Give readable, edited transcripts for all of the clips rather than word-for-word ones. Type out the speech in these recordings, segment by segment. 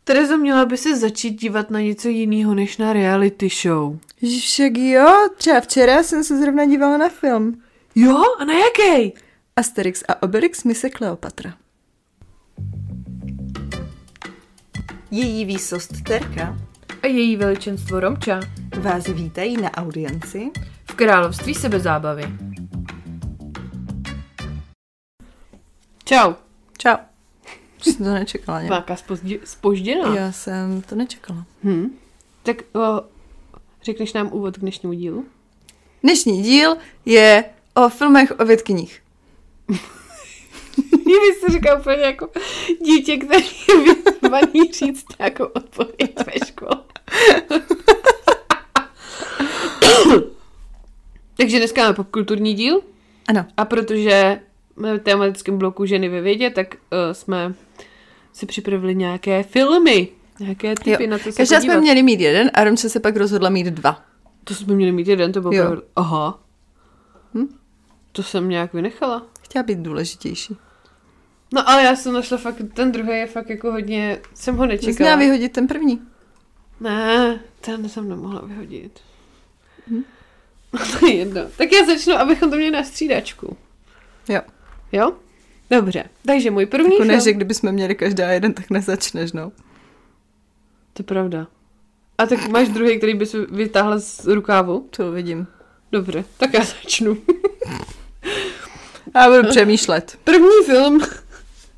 Terezo, měla by se začít dívat na něco jiného než na reality show. Však jo, třeba včera jsem se zrovna dívala na film. Jo? A na jaký? Asterix a Obelix mise Kleopatra. Její výsost Terka A její veličenstvo Romča vás vítají na audienci v království sebezábavy. Čau. Čau. Jsem to nečekala nějak. Máka zpožděná. Já jsem to nečekala. Tak řekneš nám úvod k dnešnímu dílu? Dnešní díl je o filmech o vědkyních. Mě bys to říkal úplně jako dítě, který je vyzvaný říct nějakou odpověď ve škole. Takže dneska máme popkulturní díl. Ano. A protože máme v tematickém bloku ženy ve vědě, tak jsme si připravili nějaké filmy. Nějaké typy na to se Každá podívat. jsme měli mít jeden a Romče se pak rozhodla mít 2. To jsme měli mít jeden, to bylo Jo. pravda. Aha. To jsem nějak vynechala. Chtěla být důležitější. No ale já jsem našla fakt, ten druhý je fakt jako hodně, jsem ho Jsi nečekala. měla vyhodit ten první. Ne, ten jsem nemohla vyhodit. To je jedno. Tak já začnu, abychom to měli na střídačku. Jo. Jo? Dobře. Takže můj první Jako film... ne, že kdybychom měli každá jeden, tak nezačneš, no. To je pravda. A tak máš druhý, který bys vytáhla z rukávu? To vidím. Dobře, tak já začnu. Já budu přemýšlet. První film...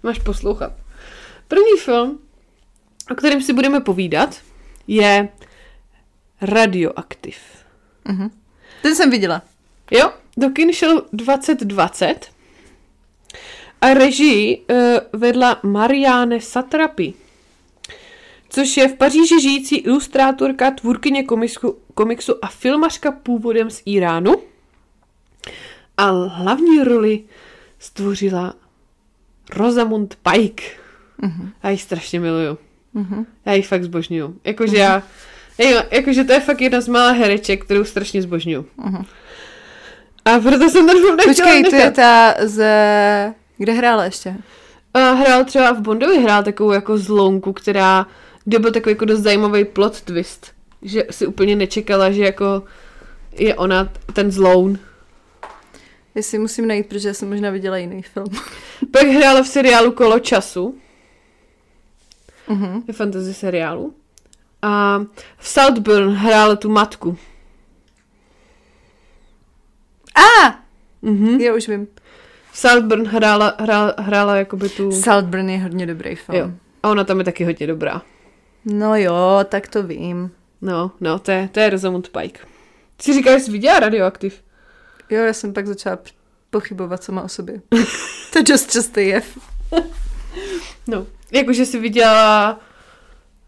Máš poslouchat. První film, o kterém si budeme povídat, je Radioaktiv. Ten jsem viděla. Jo, do kin šel 2020 a režii vedla Marianne Satrapi, což je v Paříži žijící ilustrátorka, tvůrkyně komiksu a filmařka původem z Iránu. A hlavní roli stvořila Rosamund Pike. Já ji strašně miluju. Já ji fakt zbožňuju. Jakože to je fakt jedna z mála hereček, kterou strašně zbožňuju. A proto jsem ten film nechtěla Počkej, nechat. to je ta z... Kde hrála ještě? Hrál třeba v Bondovi, hrál takovou jako zlounku, kde byl takový jako dost zajímavý plot twist. Že si úplně nečekala, že jako je ona ten zloun. Jestli musím najít, protože jsem možná viděla jiný film. Pak hrála v seriálu Kolo času. Je fantasy seriálu. A v Saltburn hrála tu matku. Jo, už vím. V Saltburn hrála jakoby tu... Saltburn je hodně dobrý film. Jo. A ona tam je taky hodně dobrá. No jo, tak to vím. No, to je Rosamund Pike. Ty si říkáš, že jsi viděla Radioaktiv? Jo, já jsem pak začala pochybovat sama o sobě. To je dost častý jev. No, jakože jsi viděla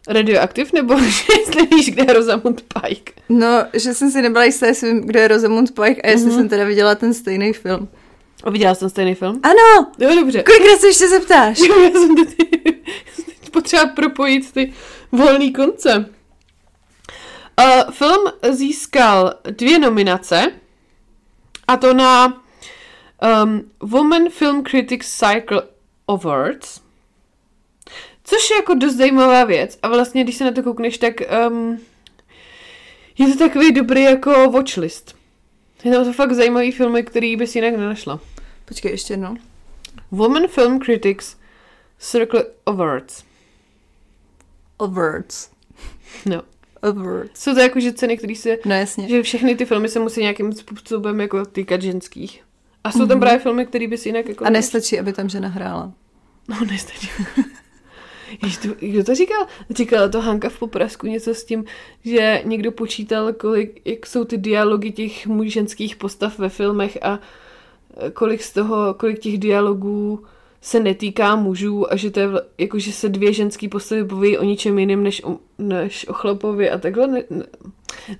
Radioaktiv, nebo že nevíš, kde je Rosamund Pike? No, že jsem si nebyla jistá, jestli vím, kdo je Rosamund Pike a jestli jsem teda viděla ten stejný film. A viděla jsi ten stejný film? Ano! Jo, dobře. Kolikrát se ještě zeptáš? Jo, já jsem teď potřeba propojit ty volný konce. Film získal 2 nominace, a to na Women Film Critics Cycle Awards, což je jako dost zajímavá věc. A vlastně, když se na to koukneš, tak je to takový dobrý jako watchlist. Je to fakt zajímavý filmy, který bys jinak nenašla. Počkej, ještě jednou. Women Film Critics Circle Awards. Awards. No. Awards. Jsou to jako, že ceny, které se... No jasně. Že všechny ty filmy se musí nějakým způsobem jako týkat ženských. A jsou tam právě filmy, které bys jinak jako... A nestačí, aby tam žena hrála. No, nestačí. Kdo to říkal? Říkala to Hanka v Poprasku něco s tím, že někdo počítal, jak jsou ty dialogy těch ženských postav ve filmech a kolik těch dialogů se netýká mužů a že to je jako, že se 2 ženský postavy poví o ničem jiném než o chlapovi a takhle.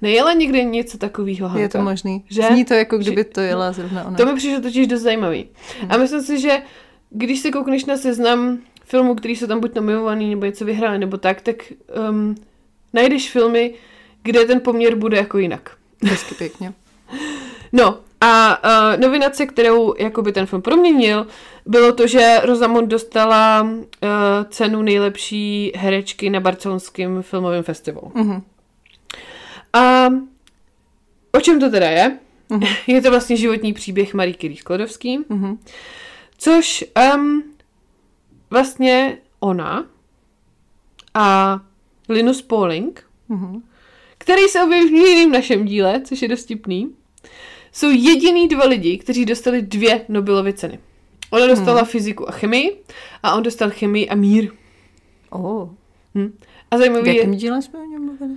Nejela někde něco takového, Hanka? Je to možný. Že? Zní to jako kdyby to jela zrovna ona. To mi přišlo totiž dost zajímavý. A myslím si, že když se koukneš na seznam filmů, který jsou tam buď nominovaný, nebo něco vyhráli, nebo tak najdeš filmy, kde ten poměr bude jako jinak. Hezky pěkně. No, A nominace, kterou jakoby ten film proměnil, bylo to, že Rosamund dostala cenu nejlepší herečky na barcelonském filmovém festivalu. A o čem to teda je? Je to vlastně životní příběh Marie Curie Sklodowsky, což vlastně ona a Linus Pauling, který se objeví v jiném našem díle, což je dost vtipný, jsou jediný 2 lidi, kteří dostali 2 Nobelovy ceny. Ona dostala fyziku a chemii a on dostal chemii a mír. A zajímavý je... V jakém díle jsme o něm mluvili?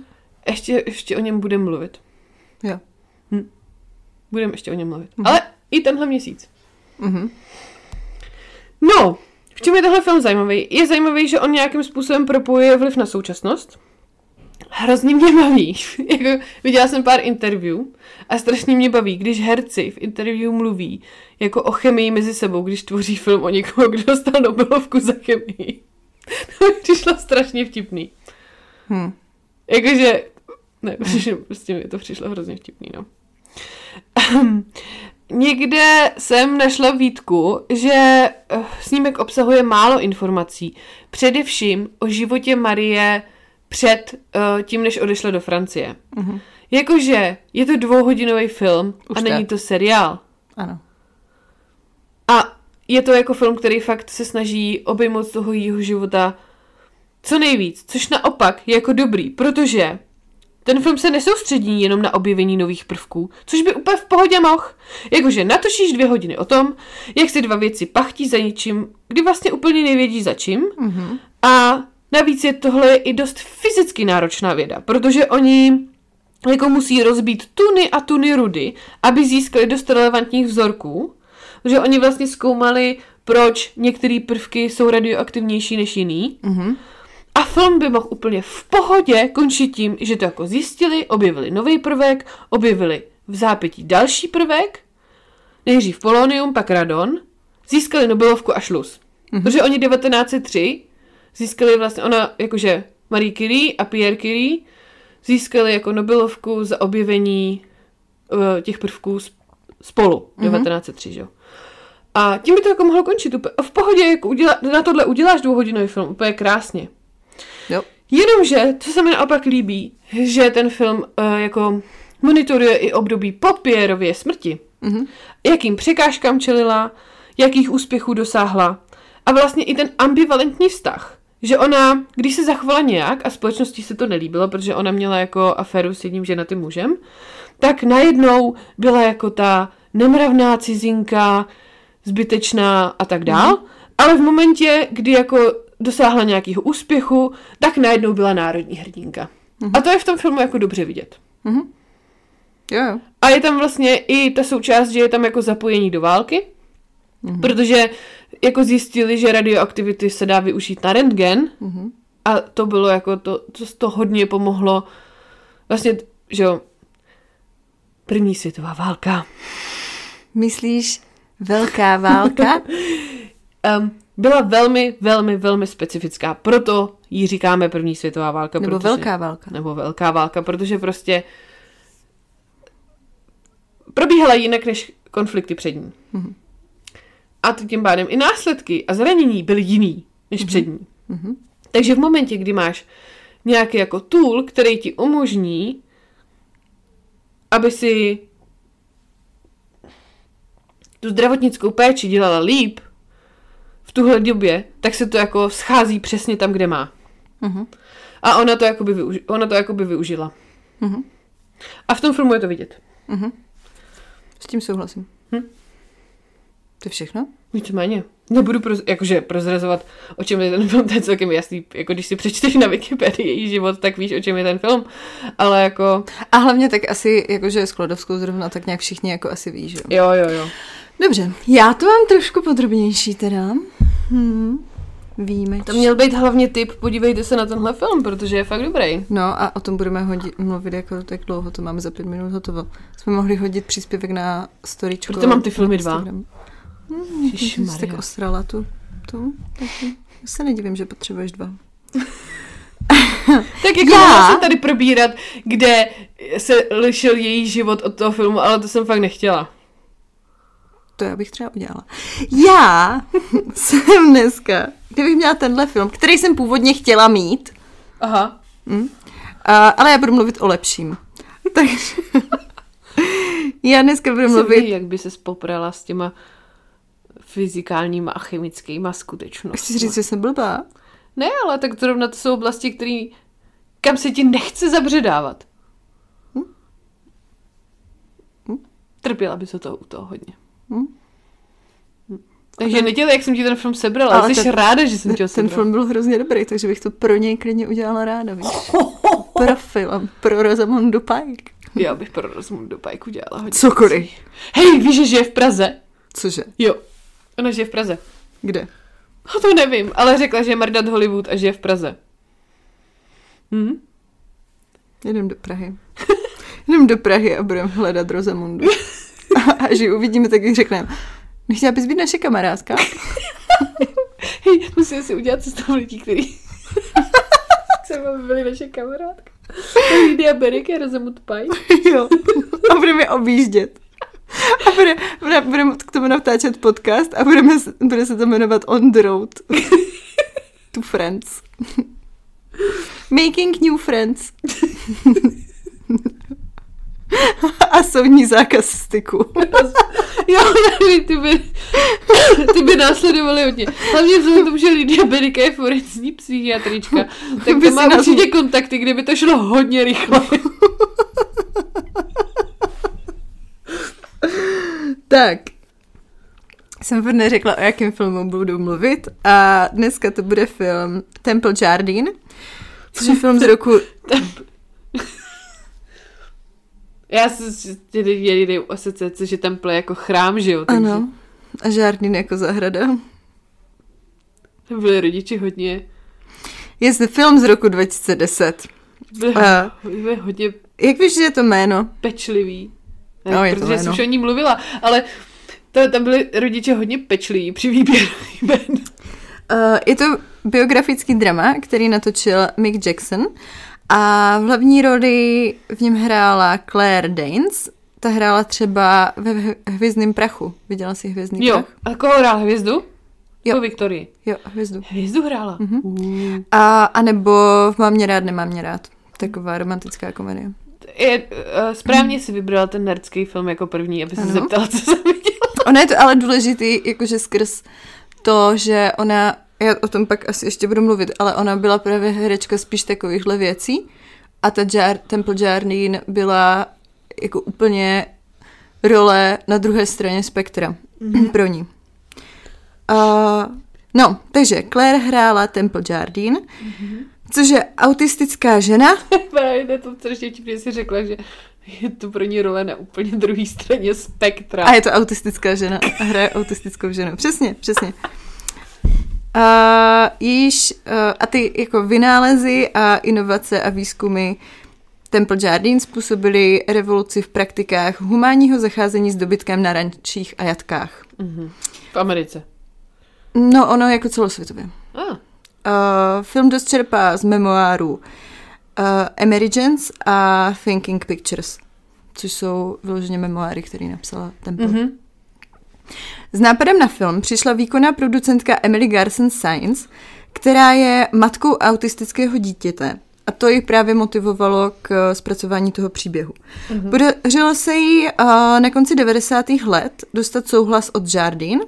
Ještě o něm budeme mluvit. Jo. Budeme ještě o něm mluvit. Ale i tenhle měsíc. No, v čem je tenhle film zajímavý? Je zajímavý, že on nějakým způsobem propojuje vliv na současnost. Hrozně mě baví. Jako, viděla jsem pár interview a strašně mě baví, když herci v interview mluví jako o chemii mezi sebou, když tvoří film o někoho, kdo dostal Nobelovku za chemii. To mi přišlo strašně vtipný. Jakože, ne, prostě mi to přišlo hrozně vtipný, no. Někde jsem našla výtku, že snímek obsahuje málo informací, především o životě Marie před tím, než odešla do Francie. Jakože je to 2hodinový film a není to seriál. Ano. A je to jako film, který fakt se snaží obejmout z toho jejího života co nejvíc, což naopak je jako dobrý, protože ten film se nesoustředí jenom na objevení nových prvků, což by úplně v pohodě mohl. Jakože natočíš 2 hodiny o tom, jak se 2 věci pachtí za něčím, kdy vlastně úplně nevědí za čím. A navíc je tohle i dost fyzicky náročná věda, protože oni jako musí rozbít tuny a tuny rudy, aby získali dost relevantních vzorků, protože oni vlastně zkoumali, proč některé prvky jsou radioaktivnější než jiný. A film by mohl úplně v pohodě končit tím, že to jako zjistili, objevili nový prvek, objevili v zápětí další prvek, nejdřív polonium, pak radon, získali Nobelovku a šluz. Protože oni 1903 získali vlastně, ona jakože Marie Curie a Pierre Curie získali jako Nobelovku za objevení těch prvků spolu 1903, jo. A tím by to jako mohlo končit úplně. V pohodě, jako na tohle uděláš 2hodinový film úplně krásně. Jo. Jenomže, co se mi naopak líbí, že ten film jako monitoruje i období po Pierrově smrti. Jakým překážkám čelila, jakých úspěchů dosáhla a vlastně i ten ambivalentní vztah. Že ona, když se zachovala nějak a společnosti se to nelíbilo, protože ona měla jako aféru s jedním ženatým mužem, tak najednou byla jako ta nemravná cizinka, zbytečná a tak dál. Ale v momentě, kdy jako dosáhla nějakého úspěchu, tak najednou byla národní hrdinka. A to je v tom filmu jako dobře vidět. Jo. A je tam vlastně i ta součást, že je tam jako zapojení do války, protože jako zjistili, že radioaktivity se dá využít na rentgen a to bylo jako to hodně pomohlo vlastně, že jo, 1. světová válka. Myslíš velká válka? Byla velmi, velmi, velmi specifická. Proto jí říkáme 1. světová válka. Nebo velká válka. Nebo velká válka, protože prostě probíhala jinak než konflikty před ní. A tím pádem i následky a zranění byly jiný než před ní. Takže v momentě, kdy máš nějaký jako tool, který ti umožní, aby si tu zdravotnickou péči dělala líp v tuhle době, tak se to jako schází přesně tam, kde má. A ona to jakoby využila. A v tom filmu je to vidět. S tím souhlasím. To je všechno? Víceméně. Nebudu prozrazovat, o čem je ten film, to je celkem jasný. Jako když si přečteš na Wikipedii její život, tak víš, o čem je ten film. Ale jako... A hlavně tak asi, jakože s Klodovskou zrovna, tak nějak všichni jako asi ví, že jo? Jo. Dobře, já to mám trošku podrobnější teda. Víme. To měl být hlavně tip, podívejte se na tenhle film, protože je fakt dobrý. No a o tom budeme mluvit jako tak dlouho, to máme za 5 minut hotovo. Jsme mohli hodit příspěvek na storyčko. Proto mám ty filmy 2. Jsi tak ostrala tu. Já se nedivím, že potřebuješ 2. Tak jako mohla jsem tady probírat, kde se lišil její život od toho filmu, ale to jsem fakt nechtěla. to já bych třeba udělala. Já jsem dneska, kdybych měla tenhle film, který jsem původně chtěla mít, Aha. Ale já budu mluvit o lepším. Takže já dneska budu mluvit... Ví, jak by ses poprala s těma fyzikálníma a chemickýma skutečnostmi. Chci říct, že jsem blbá? Ne, ale tak zrovna to jsou oblasti, kam se ti nechce zabředávat. Trpěla by se to u toho hodně. Takže nedělej, jak jsem ti ten film sebrala, ale jsi ráda, že jsem tě ho sebrala. Ten film byl hrozně dobrý, takže bych to pro něj klidně udělala ráda, víš? Pro film, pro Rosamundu Pike. Já bych pro Rosamundu Pike udělala hodně. Cokoliv. Hej, víš, že žije v Praze? Cože? Jo, ona žije v Praze. Kde? No to nevím, ale řekla, že je Mardat Hollywood a žije v Praze. Jdem do Prahy. Jdem do Prahy a budeme hledat Rosamundu. A až ji uvidíme, tak jich řekneme. Nechtěla bys být naše kamarádka? Hej, musíme si udělat cestu lidí, který třeba by byli naše kamarádka. Lydia Berika, Rosamund Pike. Jo. A budeme je objíždět. A budeme k tomu natáčet podcast a bude se to jmenovat On the Road to Friends. Making new friends. A soudní zákaz styku. Jo, ty by následovali hodně. Hlavně vzhledem k tomu, že Lydia Berika je forenzní psychiatrička, tak to má určitě kontakty, kde by to šlo hodně rychle. Tak. Jsem furt neřekla, o jakém filmu budu mluvit a dneska to bude film Temple Jardín, což je film z roku... Já si jediný asociace, že Temple je jako chrám, že jo? Takže... Ano. A Jardín jako zahrada. Byli rodiči hodně... Je to film z roku 2010. Byli hodně... Jak víš, že je to jméno? Pečlivý. No, je to protože jsi už o ní mluvila, ale tam byli rodiče hodně pečliví při výběru jmen. Je to biografický drama, který natočil Mick Jackson a v hlavní roli v něm hrála Claire Danes. Ta hrála třeba ve Hvězdným prachu. Viděla jsi Hvězdný prach? Jo, a koho hrála? Hvězdu? Jo. Po Viktorii. Jo, Hvězdu. Hvězdu hrála. A nebo v Mám mě rád, nemám mě rád. Taková romantická komedie. Správně si vybrala ten nerdský film jako první, aby se zeptala, co jsem viděla. Ona je to ale důležitý, jakože skrz to, že ona, já o tom pak asi ještě budu mluvit, ale ona byla právě herečka spíš takovýchhle věcí a ta Temple Jardín byla jako úplně role na druhé straně spektra pro ní. No, takže Claire hrála Temple Jardín, což je autistická žena. Právě to strašně vtipně si řekla, že je to pro ní role na úplně druhé straně spektra. A je to autistická žena a hraje autistickou ženu. Přesně. A ty jako vynálezy a inovace a výzkumy Temple Jardín způsobily revoluci v praktikách humánního zacházení s dobytkem na rančích a jatkách. V Americe. No, ono jako celosvětově. Film dost čerpá z memoáru Emergence a Thinking Pictures, což jsou vyloženě memoáry, které napsala Temple. S nápadem na film přišla výkonná producentka Emily Garson Sainz, která je matkou autistického dítěte. A to ji právě motivovalo k zpracování toho příběhu. Podařilo se jí na konci 90. let dostat souhlas od Jardín.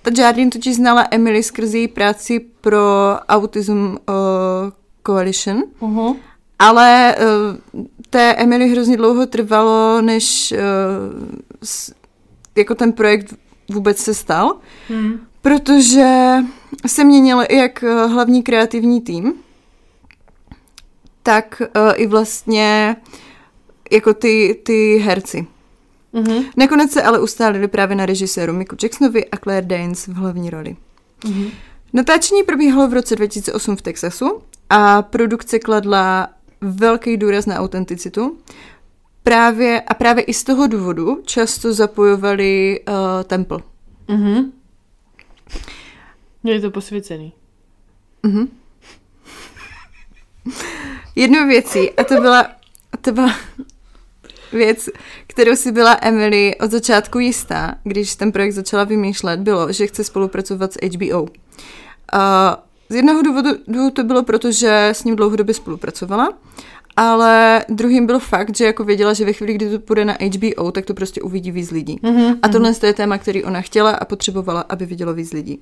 Ta Jardín totiž znala Emily skrz její práci pro Autism Coalition, ale té Emily hrozně dlouho trvalo, než jako ten projekt vůbec se stal, protože se měnil jak hlavní kreativní tým, tak i vlastně jako ty herci. Nakonec se ale ustálili právě na režiséru Micku Jacksonovi a Claire Danes v hlavní roli. Natáčení probíhalo v roce 2008 v Texasu a produkce kladla velký důraz na autenticitu. Právě i z toho důvodu často zapojovali Temple. Je to posvěcený. Jednou věcí, a to byla věc, kterou si byla Emily od začátku jistá, když ten projekt začala vymýšlet, bylo, že chce spolupracovat s HBO. Z jednoho důvodu to bylo proto, že s ním dlouhodobě spolupracovala, ale druhým byl fakt, že jako věděla, že ve chvíli, kdy to půjde na HBO, tak to prostě uvidí víc lidí. A tohle je téma, který ona chtěla a potřebovala, aby vidělo víc lidí.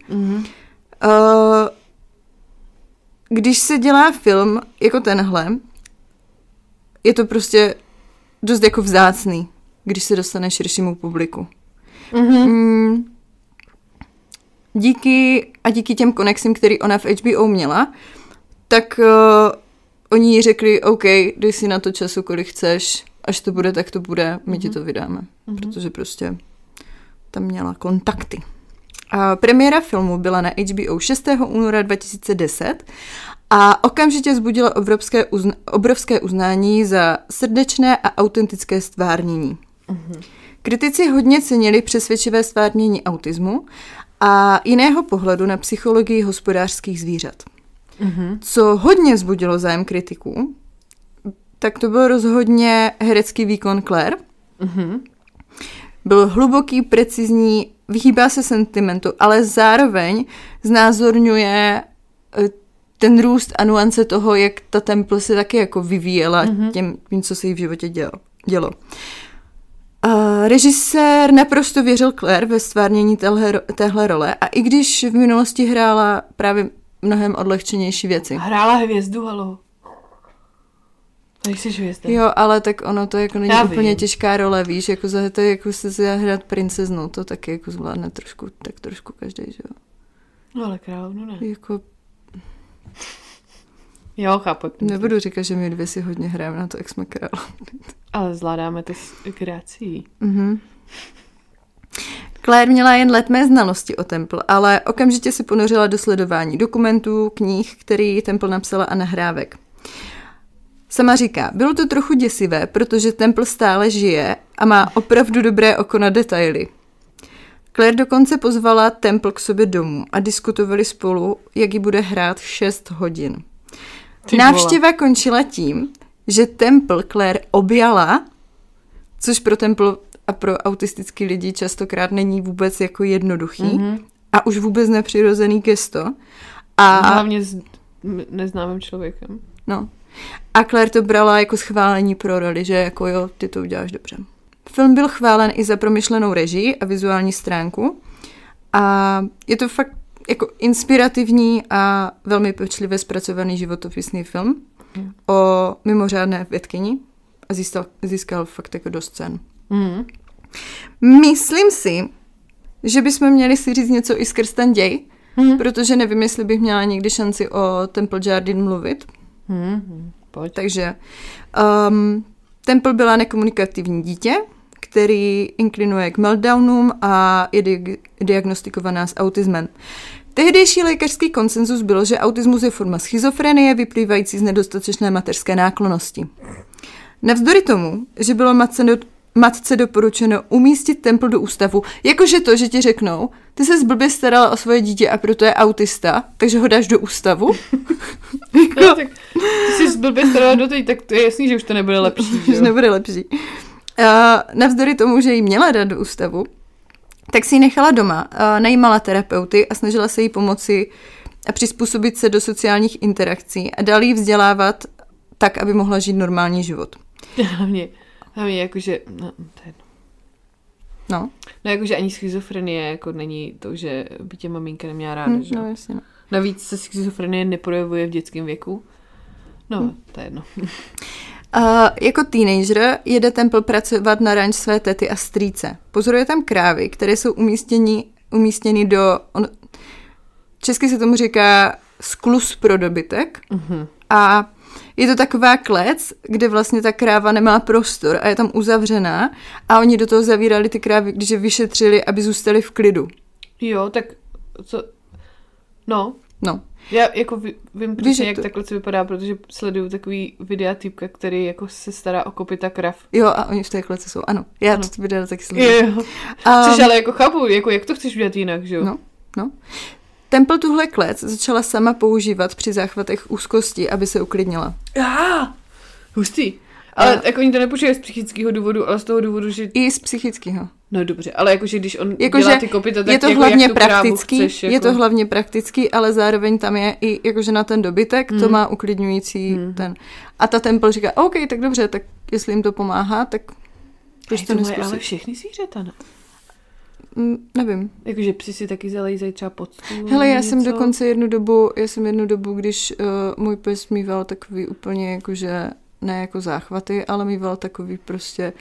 Když se dělá film jako tenhle, je to prostě dost jako vzácný, když se dostane širšímu publiku. Díky těm konexím, který ona v HBO měla, tak oni jí řekli, OK, dej si na to času, kolik chceš, až to bude, tak to bude, my ti to vydáme. Protože prostě tam měla kontakty. A premiéra filmu byla na HBO 6. února 2010 a okamžitě vzbudila obrovské uznání za srdečné a autentické stvárnění. Kritici hodně cenili přesvědčivé stvárnění autismu a jiného pohledu na psychologii hospodářských zvířat. Co hodně vzbudilo zájem kritiků, tak to byl rozhodně herecký výkon Claire. Byl hluboký, precizní, vyhýbá se sentimentu, ale zároveň znázorňuje ten růst a nuance toho, jak ta Temple se taky jako vyvíjela tím, co se jí v životě dělo. Režisér naprosto věřil Claire ve stvárnění téhle role a i když v minulosti hrála právě mnohem odlehčenější věci. Hrála hvězdu, halo. Nejsi hvězda. Jo, ale tak ono to jako není úplně těžká role, víš, jako to je jako se zahrát princeznou, to taky jako zvládne trošku každý, že jo. No ale královnu ne. Jako... Jo, chápu. Nebudu říkat, že my dvě si hodně hrajeme na to, jak jsme královny. Ale zvládáme to s grací. Claire měla jen letmé znalosti o Temple, ale okamžitě se ponořila do sledování dokumentů, knih, který Temple napsala a nahrávek. Sama říká, bylo to trochu děsivé, protože Temple stále žije a má opravdu dobré oko na detaily. Claire dokonce pozvala Temple k sobě domů a diskutovali spolu, jak ji bude hrát 6 hodin. Návštěva končila tím, že Temple Claire objala, což pro Temple a pro autistický lidi častokrát není vůbec jako jednoduchý a už vůbec nepřirozený gesto. A hlavně s neznámým člověkem. No. A Claire to brala jako schválení pro roli, že jako jo, ty to uděláš dobře. Film byl chválen i za promyšlenou režii a vizuální stránku. A je to fakt jako inspirativní a velmi pečlivě zpracovaný životopisný film o mimořádné vědkyni a získal fakt jako dost cen. Myslím si, že bychom měli si říct něco i skrz ten děj, protože nevím, jestli bych měla někdy šanci o Temple Jardine mluvit. Pojď. Takže Temple byla nekomunikativní dítě, který inklinuje k meltdownům a je diagnostikovaná s autismem. Tehdejší lékařský konsenzus bylo, že autismus je forma schizofrenie vyplývající z nedostatečné mateřské náklonnosti. Navzdory tomu, že bylo matce doporučeno umístit Temple do ústavu, jakože to, že ti řeknou, ty se blbě starala o svoje dítě a proto je autista, takže ho dáš do ústavu. No, tak ty jsi blbě starala do teď, tak to je jasný, že už to nebude lepší. Že nebude lepší. Navzdory tomu, že jí měla dát do ústavu, tak si ji nechala doma, najímala terapeuty a snažila se jí pomoci a přizpůsobit se do sociálních interakcí a dál jí vzdělávat tak, aby mohla žít normální život. Hlavně jakože, no, to je jedno. No. No jakože ani schizofrenie jako není to, že by tě maminka neměla ráda, že? No jasně, no. Navíc se schizofrenie neprojevuje v dětském věku. No, to je jedno. Jako teenager jede Temple pracovat na ranč své tety a strýce. Pozoruje tam krávy, které jsou umístěny do... Česky se tomu říká skluz pro dobytek. A je to taková klec, kde vlastně ta kráva nemá prostor a je tam uzavřená a oni do toho zavírali ty krávy, když je vyšetřili, aby zůstali v klidu. Jo, tak co... No. Já jako vím přesně, jak takhle to vypadá, protože sleduju takový videa týpka, který jako se stará o kopyta krav. Jo, a oni v té klece jsou, ano. Já to videa taky sleduju. Což ale jako chápu, jako jak to chceš udělat jinak, že jo? No. Temple tuhle klec začala sama používat při záchvatech úzkosti, aby se uklidnila. Hustý. Ale jako oni to nepoužívají z psychického důvodu, ale z toho důvodu, že... I z psychického. No dobře, ale jakože když on dělá ty kopyta, tak je to jako hlavně jak tu praktický, chceš, jako... je to hlavně praktický, ale zároveň tam je i jakože na ten dobytek to má uklidňující ten. A ta Temple říká, OK, tak dobře, tak jestli jim to pomáhá, tak proč to neskusit? Ale všechny zvířata, ne? Nevím. Jakože psi si taky zalejzají třeba pod stůl. Hele, já jsem dokonce jednu dobu, když můj pes mýval takový úplně jakože, ne jako záchvaty, ale mýval takový prostě,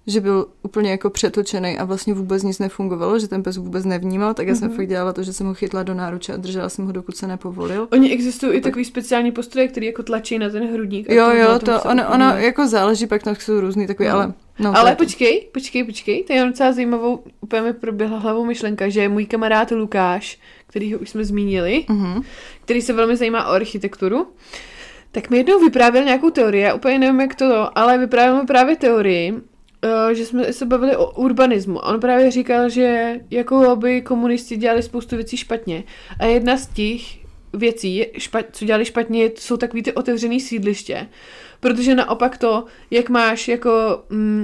že byl úplně jako přetočený a vlastně vůbec nic nefungovalo, že ten pes vůbec nevnímal, tak já jsem fakt dělala to, že jsem ho chytla do náruče a držela jsem ho, dokud se nepovolil. Oni existují i takový speciální postroje, který jako tlačí na ten hrudník. Jo, ono jako záleží, pak tam jsou různý takový, ale... No, ale počkej, to je jen docela zajímavou, úplně mi proběhla hlavou myšlenka, že můj kamarád Lukáš, kterýho už jsme zmínili, který se velmi zajímá o architekturu, tak mi jednou vyprávěl nějakou teorii, já úplně nevím, jak to, ale vyprávěl mi právě teorii, že jsme se bavili o urbanismu. On právě říkal, že jako by komunisti dělali spoustu věcí špatně. A jedna z těch věcí, co dělali špatně, jsou takový ty otevřený sídliště. Protože naopak to, jak máš jako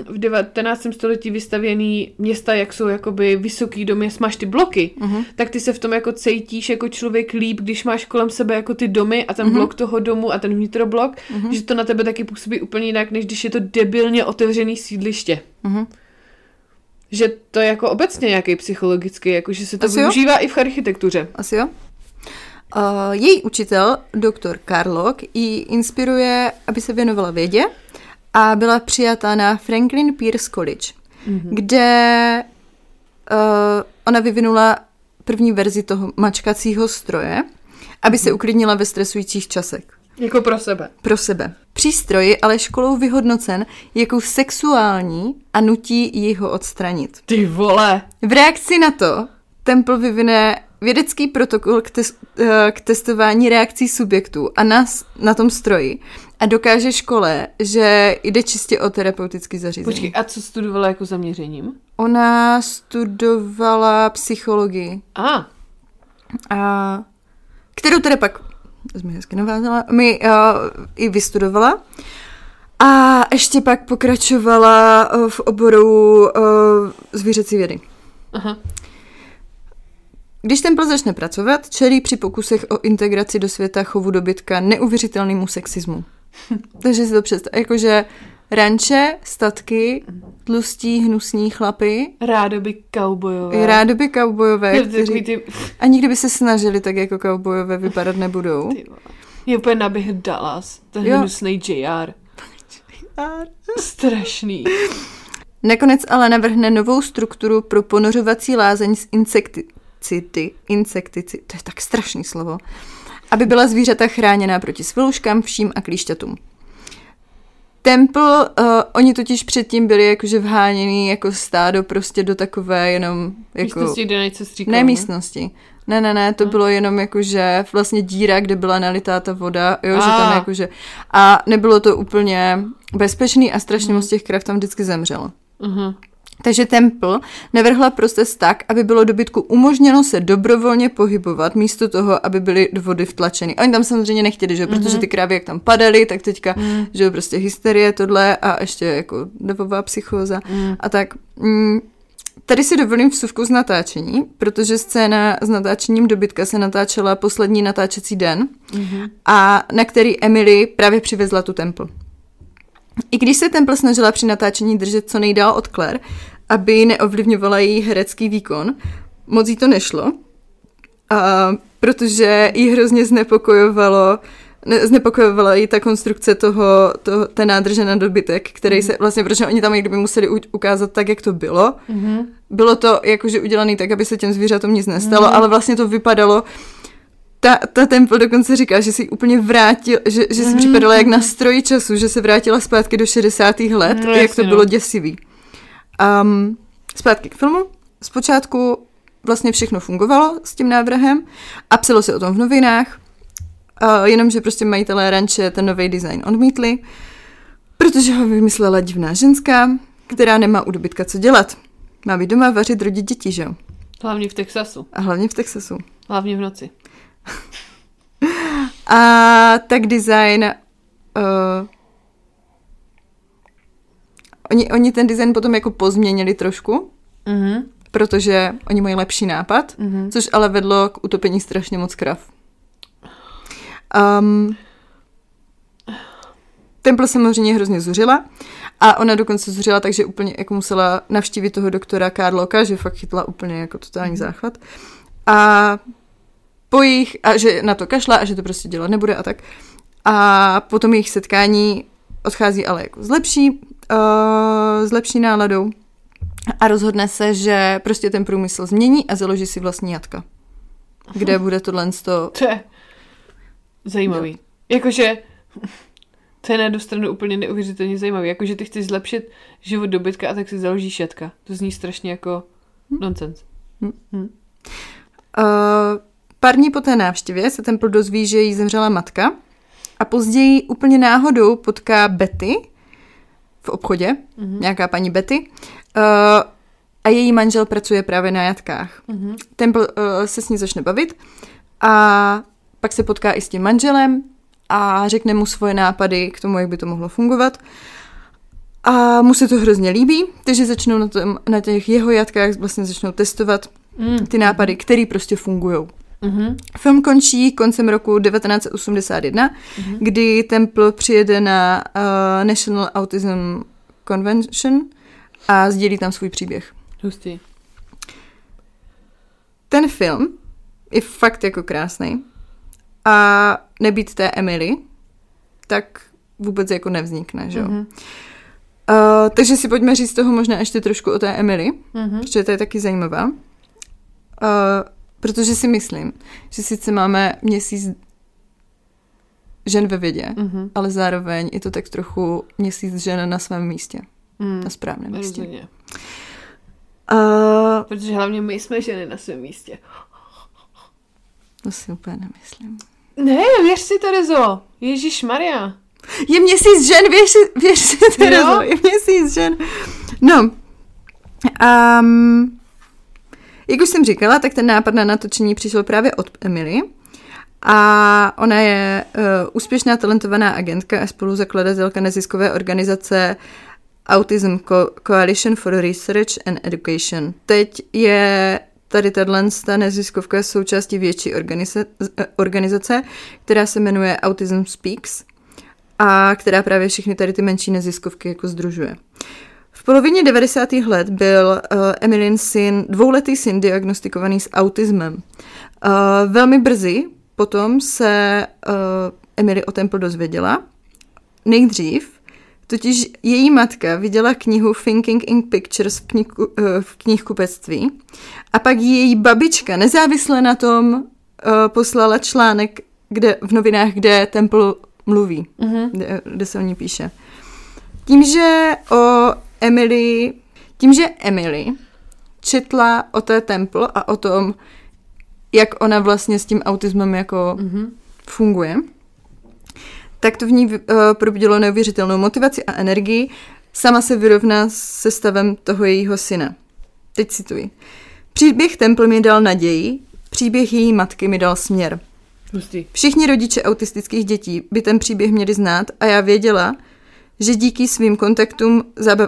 v 19. století vystavěný města, jak jsou jakoby vysoký domy, máš ty bloky, tak ty se v tom jako cítíš jako člověk líp, když máš kolem sebe jako ty domy a ten blok toho domu a ten vnitroblok, že to na tebe taky působí úplně jinak, než když je to debilně otevřený sídliště. Že to je jako obecně nějaký psychologický, jako že se to využívá i v architektuře. Asi jo. Její učitel, doktor Carlock, ji inspiruje, aby se věnovala vědě a byla přijata na Franklin Pierce College, kde ona vyvinula první verzi toho mačkacího stroje, aby se uklidnila ve stresujících časech. Jako pro sebe. Pro sebe. Přístroj je ale školou vyhodnocen jako sexuální a nutí ji ho odstranit. Ty vole! V reakci na to Temple vyvine vědecký protokol k testování reakcí subjektů a na tom stroji a dokáže škole, že jde čistě o terapeutický zařízení. Počkej, a co studovala jako zaměřením? Ona studovala psychologii. A kterou teda pak jsme hezky navázala, i vystudovala. A ještě pak pokračovala v oboru zvířecí vědy. Aha. Když Temple začne pracovat, čelí při pokusech o integraci do světa chovu dobytka neuvěřitelnému sexismu. Takže si to představ, jakože ranče, statky, tlustí, hnusní chlapy. Rádoby kaubojové, kteří ani kdyby se snažili, tak jako kaubojové vypadat nebudou. Je úplně naběh Dallas, ten hnusný JR. Strašný. Nakonec ale navrhne novou strukturu pro ponořovací lázeň s insekticid, to je tak strašný slovo, aby byla zvířata chráněná proti sviluškám, vším a klíšťatům. Temple, oni totiž předtím byli jakože vháněný jako stádo prostě do takové jenom jako... Místnosti, kde nejde se stříkalo, ne místnosti. Ne, to bylo jenom jakože vlastně díra, kde byla nalitá ta voda, jo, že tam jakože... A nebylo to úplně bezpečný a strašně moc těch krav tam vždycky zemřelo. Takže Temple navrhla proces tak, aby bylo dobytku umožněno se dobrovolně pohybovat, místo toho, aby byly do vody vtlačeny. Oni tam samozřejmě nechtěli, že? Protože ty krávy jak tam padaly, tak teďka, že prostě hysterie tohle a ještě jako davová psychóza a tak. Tady si dovolím vsuvku z natáčení, protože scéna s natáčením dobytka se natáčela poslední natáčecí den a na který Emily právě přivezla tu Temple. I když se Temple snažila při natáčení držet co nejdál od Claire, aby neovlivňovala její herecký výkon, moc jí to nešlo, protože jí hrozně znepokojovala jí ta konstrukce té nádrže na dobytek, který se vlastně, protože oni tam kdyby museli ukázat tak, jak to bylo. Bylo to jakože udělané tak, aby se těm zvířatům nic nestalo, ale vlastně to vypadalo. Ta Temple dokonce říká, že si úplně vrátil, že si připadala jak na stroji času, že se vrátila zpátky do 60. let, jak to bylo děsivý. Zpátky k filmu. Zpočátku vlastně všechno fungovalo s tím návrhem a psalo se o tom v novinách, jenomže prostě majitelé ranče ten nový design odmítli, protože ho vymyslela divná ženská, která nemá u dobytka co dělat. Má být doma, vařit, rodit děti, že jo? Hlavně v Texasu. Hlavně v noci. A tak design Oni ten design potom jako pozměnili trošku, protože oni mají lepší nápad, což ale vedlo k utopení strašně moc krav. Temple samozřejmě hrozně zuřila a ona dokonce zuřila, takže úplně jako musela navštívit toho doktora Carlocka, že fakt chytla úplně jako totální záchvat. A a že na to kašla a že to prostě dělat nebude a tak. A po tom jejich setkání odchází ale jako s lepší náladou a rozhodne se, že prostě ten průmysl změní a založí si vlastní jatka, kde bude tohle to je zajímavý. Jakože to je na jednu stranu úplně neuvěřitelně zajímavý. Jakože ty chceš zlepšit život dobytka a tak si založíš jatka. To zní strašně jako nonsense. Pár dní po té návštěvě se Temple dozví, že jí zemřela matka a později úplně náhodou potká Betty v obchodě, nějaká paní Betty, a její manžel pracuje právě na jatkách. Temple se s ní začne bavit a pak se potká i s tím manželem a řekne mu svoje nápady k tomu, jak by to mohlo fungovat. A mu se to hrozně líbí, takže začnou na těch jeho jatkách vlastně začnou testovat ty nápady, které prostě fungujou. Film končí koncem roku 1981, kdy Temple přijede na National Autism Convention a sdělí tam svůj příběh. Hustý. Ten film je fakt jako krásný a nebýt té Emily, tak vůbec jako nevznikne, že jo? Takže si pojďme říct toho možná ještě trošku o té Emily, protože to je taky zajímavá. Protože si myslím, že sice máme měsíc žen ve vědě, ale zároveň je to tak trochu měsíc žen na svém místě. Na správném místě. Protože hlavně my jsme ženy na svém místě. To si úplně nemyslím. Ne, věř si, Terezo. Ježišmarja. Je měsíc žen, věř si, Terezo. Je měsíc žen. No. Jak už jsem říkala, tak ten nápad na natočení přišel právě od Emily a ona je úspěšná talentovaná agentka a spoluzakladatelka neziskové organizace Autism Coalition for Research and Education. Teď je tady tato neziskovka součástí větší organizace, která se jmenuje Autism Speaks a která právě všechny tady ty menší neziskovky jako sdružuje. V polovině 90. let byl Emilyn syn, 2letý syn diagnostikovaný s autismem. Velmi brzy potom se Emily o Temple dozvěděla. Nejdřív totiž její matka viděla knihu Thinking in Pictures v knihkupectví a pak její babička nezávisle na tom poslala článek v novinách, kde Temple mluví, kde se o ní píše. Tím, že Emily četla o té Temple a o tom, jak ona vlastně s tím autismem jako funguje, tak to v ní probudilo neuvěřitelnou motivaci a energii sama se vyrovná se stavem toho jejího syna. Teď cituji. Příběh Temple mi dal naději, příběh její matky mi dal směr. Všichni rodiče autistických dětí by ten příběh měli znát a já věděla, že díky svým kontaktům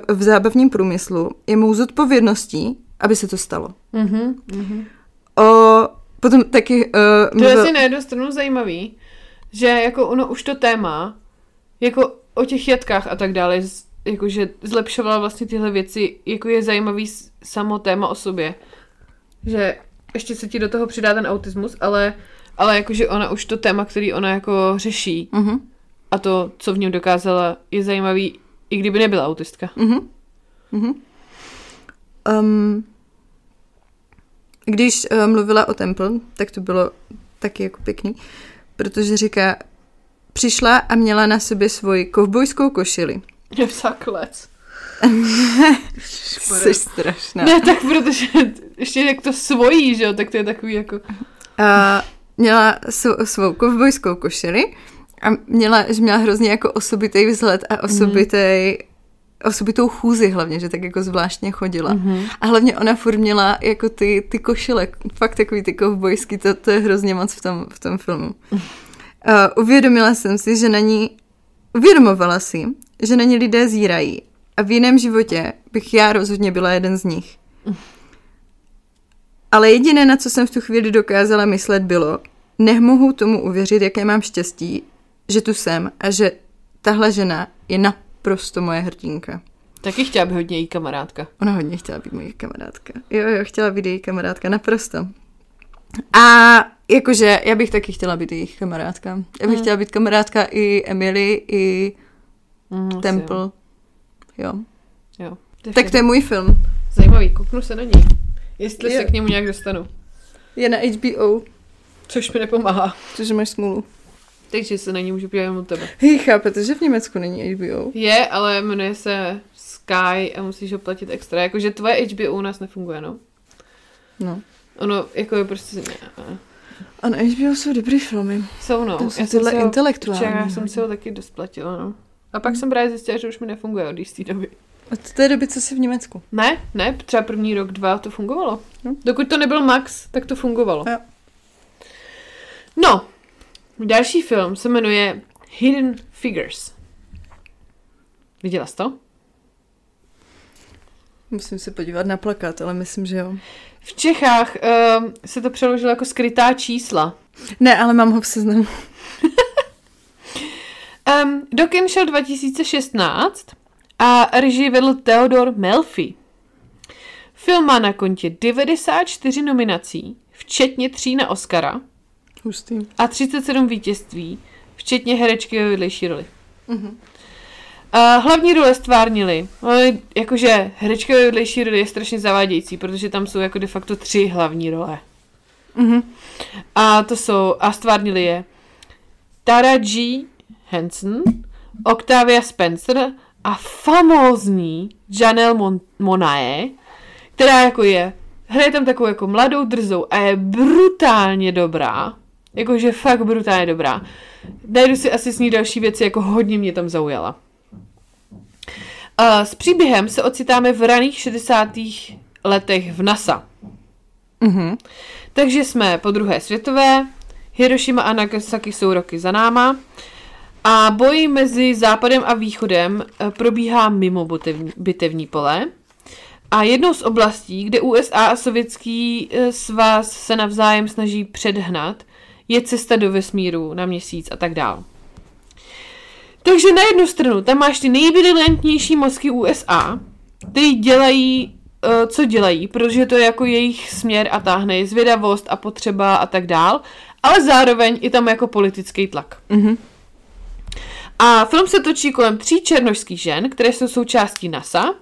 v zábavním průmyslu je mou zodpovědností, aby se to stalo. Potom taky... to je asi na jednu stranu zajímavý, že jako ono už to téma, jako o těch jatkách a tak dále, jakože zlepšovala vlastně tyhle věci, jako je zajímavý samo téma o sobě. Že ještě se ti do toho přidá ten autismus, ale jakože ona už to téma, který ona jako řeší, a to, co v něm dokázala, je zajímavý, i kdyby nebyla autistka. Když mluvila o Temple, tak to bylo taky jako pěkný, protože říká, přišla a měla na sobě svoji kovbojskou košili. Je saklec. Jsi strašná. Ne, tak protože ještě jak to svojí, že jo, tak to je takový jako... Měla svou kovbojskou košili a měla hrozně jako osobitý vzhled a osobitou chůzi hlavně, že tak jako zvláštně chodila. A hlavně ona furt měla jako ty košile, fakt takový ty kovbojský, to je hrozně moc v tom filmu. Uvědomovala si, že na ní lidé zírají a v jiném životě bych já rozhodně byla jeden z nich. Ale jediné, na co jsem v tu chvíli dokázala myslet, bylo, nemohu tomu uvěřit, jaké mám štěstí, že tu jsem a že tahle žena je naprosto moje hrdinka. Taky chtěla být hodně její kamarádka. Ona hodně chtěla být moje kamarádka. Jo, chtěla být její kamarádka, naprosto. A jakože já bych taky chtěla být jejich kamarádka. Já bych chtěla být kamarádka i Emily, i Temple. Jo. Tak to je můj film. Zajímavý, kouknu se na něj. Jestli se k němu nějak dostanu. Je na HBO. Což mi nepomáhá. Což máš smůlu. Takže se na ní můžu podívat od tebe. Chápete, že v Německu není HBO? Je, ale jmenuje se Sky a musíš ho platit extra. Jakože tvoje HBO u nás nefunguje, no? No. Ono, jako je prostě... A na HBO jsou dobrý filmy. Jsou, no. To jsou tyhle intelektuální. Já jsem si ho taky dost platila, no. A pak jsem právě zjistila, že už mi nefunguje od jistý doby. Od té doby, co jsi v Německu? Ne, třeba první rok, 2 to fungovalo. Dokud to nebyl Max, tak to fungovalo. Jo. No, další film se jmenuje Hidden Figures. Viděla jsi to? Musím se podívat na plakát, ale myslím, že jo. V Čechách se to přeložilo jako skrytá čísla. Ne, ale mám ho v seznamu. Do kin šel 2016 a režii vedl Theodore Melfi. Film má na kontě 94 nominací, včetně 3 na Oscara. Hustý. A 37 vítězství, včetně herečky ve vedlejší roli. Hlavní role stvárnili, jakože herečka ve vedlejší roli je strašně zavádějící, protože tam jsou jako de facto 3 hlavní role. A stvárnili je Tara G. Henson, Octavia Spencer a famózní Janelle Monáe, která jako hraje tam takovou jako mladou drzou a je brutálně dobrá. Jakože fakt brutálně dobrá. Najdu si asi s ní další věci, jako hodně mě tam zaujala. S příběhem se ocitáme v raných 60. letech v NASA. Takže jsme po druhé světové, Hirošima a Nagasaki jsou roky za náma a boj mezi západem a východem probíhá mimo bitevní pole. A jednou z oblastí, kde USA a Sovětský svaz se navzájem snaží předhnat, je cesta do vesmíru na Měsíc a tak dál. Takže na jednu stranu tam máš ty nejbrilantnější mozky USA, který dělají, co dělají, protože to je jako jejich směr a táhne je zvědavost a potřeba a tak dál, ale zároveň je tam jako politický tlak. A film se točí kolem 3 černošských žen, které jsou součástí NASA,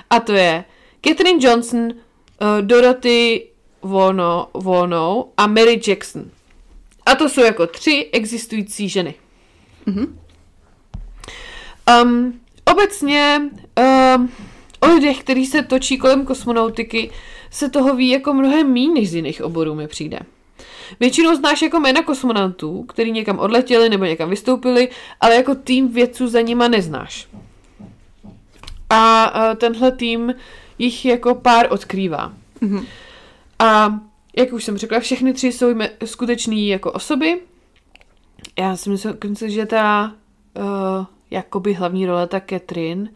a to je Katherine Johnson, Dorothy Vono a Mary Jackson. A to jsou jako 3 existující ženy. Obecně o lidech, který se točí kolem kosmonautiky, se toho ví jako mnohem míň, než z jiných oborů mi přijde. Většinou znáš jako jména kosmonautů, který někam odletěli nebo někam vystoupili, ale jako tým vědců za nima neznáš. A tenhle tým jich jako pár odkrývá. A jak už jsem řekla, všechny 3 jsou skutečný jako osoby. Já si myslím, že ta jakoby hlavní role, ta Catherine,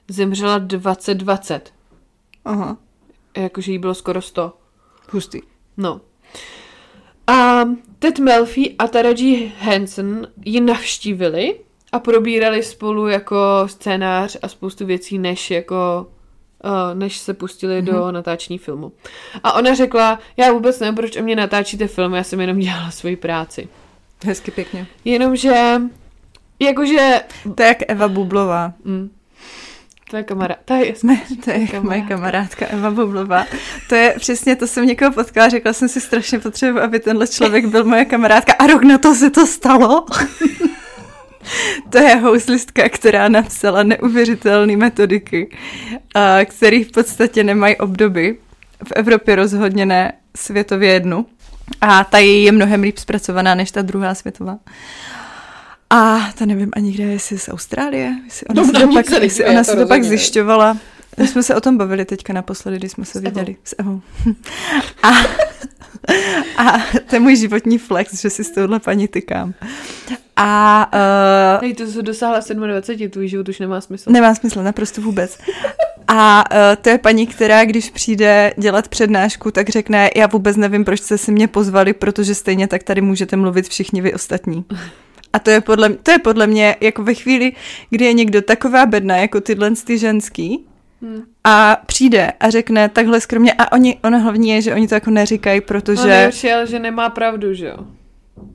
zemřela 2020. Jakože jí bylo skoro 100. Hustý. No. A Ted Melfi a Tara G. Henson ji navštívili a probírali spolu jako scénář a spoustu věcí, než se pustili do natáčení filmu. A ona řekla, já vůbec nevím, proč o mě natáčíte film, já jsem jenom dělala svoji práci. Hezky pěkně. Jenomže, jakože... To je jak Eva Bublová. To je kamarád. To je moje kamarádka Eva Bublová. To je přesně, to jsem někoho potkala, řekla jsem si strašně potřebuji, aby tenhle člověk byl moje kamarádka a rok na to se to stalo. To je houslistka, která napsala neuvěřitelné metodiky, které v podstatě nemají obdoby. V Evropě rozhodně ne, světově jednu. A ta je mnohem líp zpracovaná než ta druhá světová. A to nevím ani kde, jestli z Austrálie, jestli ona se to pak zjišťovala. My jsme se o tom bavili teďka naposledy, když jsme se viděli s Evou. A to je můj životní flex, že si s touhle paní tykám. A... Hej, to se dosáhla 27, tvůj život už nemá smysl. Nemá smysl, naprosto vůbec. A to je paní, která, když přijde dělat přednášku, tak řekne, já vůbec nevím, proč jste si mě pozvali, protože stejně tak tady můžete mluvit všichni vy ostatní. A to je podle mě, jako ve chvíli, kdy je někdo taková bedna, jako tyhle ty ženský, a přijde a řekne takhle skromně, a ono hlavně je, že oni to jako neříkají, protože... No nejhorší, ale že nemá pravdu, že jo?